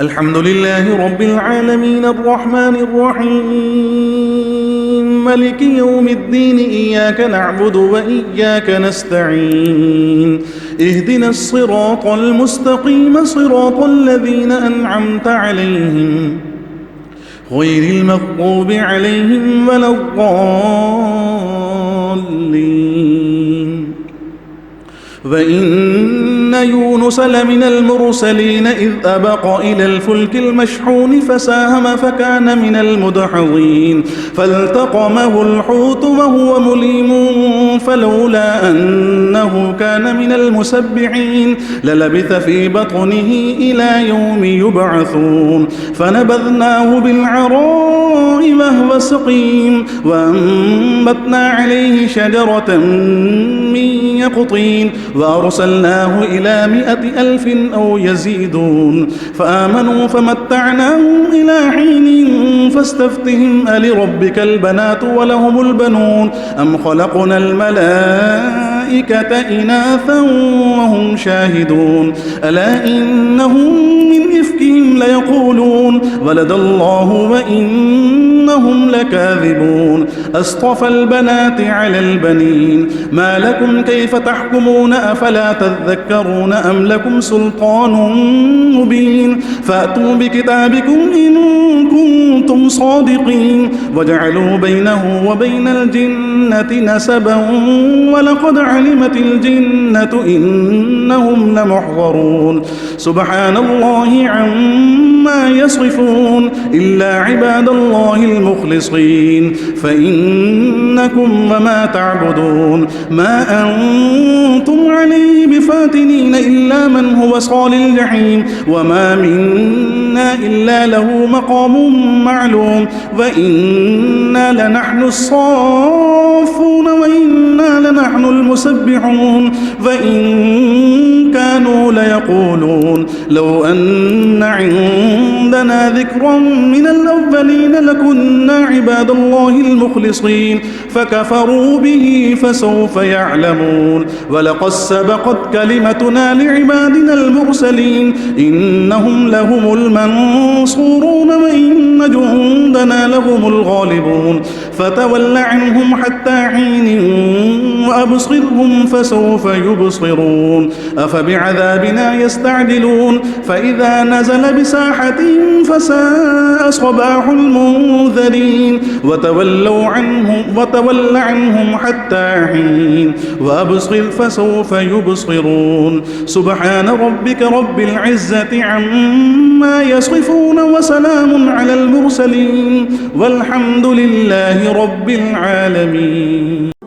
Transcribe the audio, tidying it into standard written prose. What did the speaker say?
الحمد لله رب العالمين الرحمن الرحيم مالك يوم الدين إياك نعبد وإياك نستعين اهدنا الصراط المستقيم صراط الذين أنعمت عليهم غير المغضوب عليهم ولا الضالين. وإن يونس لمن المرسلين إذ أبق إلى الفلك المشحون فساهم فكان من المدحضين فالتقمه الحوت وهو مليم فلولا أنه كان من المسبحين للبث في بطنه إلى يوم يبعثون فنبذناه بالعراء وهو سقيم وأنبتنا عليه شجرة من يقطين وأرسلناه إلى 100,000 أو يزيدون فآمنوا فمتعناهم إلى حين فاستفتهم ألربك البنات ولهم البنون أم خلقنا الملائكة إناثا وهم شاهدون ألا إنهم من إفكهم ليقولون ولد الله وإنهم لكاذبون أصطفى البنات على البنين ما لكم كيف تحكمون أفلا تذكرون أم لكم سلطان مبين فأتوا بكتابكم إن كنتم صادقين وجعلوا بينه وبين الجنة نسبا ولقد علمت الجنة إنهم لمحضرون سبحان الله عما يصفون إلا عباد الله المخلصين فإنكم وما تعبدون ما أنتم عليه بفاتنين إلا من هو صال الجحيم وما منا إلا له مقام معلوم وإنا لنحن الصافون وإنا لنحن المسبحون وإن كانوا ليقولون لو أن عندنا ذكرا من الأولين لكنا عباد الله المخلصين فكفروا به فسوف يعلمون ولقد سبقت كلمتنا لعبادنا المرسلين إنهم لهم المنصورون وإن جندنا لهم الغالبون فتول عنهم حتى حين وأبصرهم فسوف يبصرون أفبعذابنا يستعجلون فإذا نزل بساحتهم فساء صباح المنذرين وتول عنهم حتى حين وأبصر فسوف يبصرون سبحان ربك رب العزة عما يصفون وسلام على المرسلين والحمد لله رب العالمين.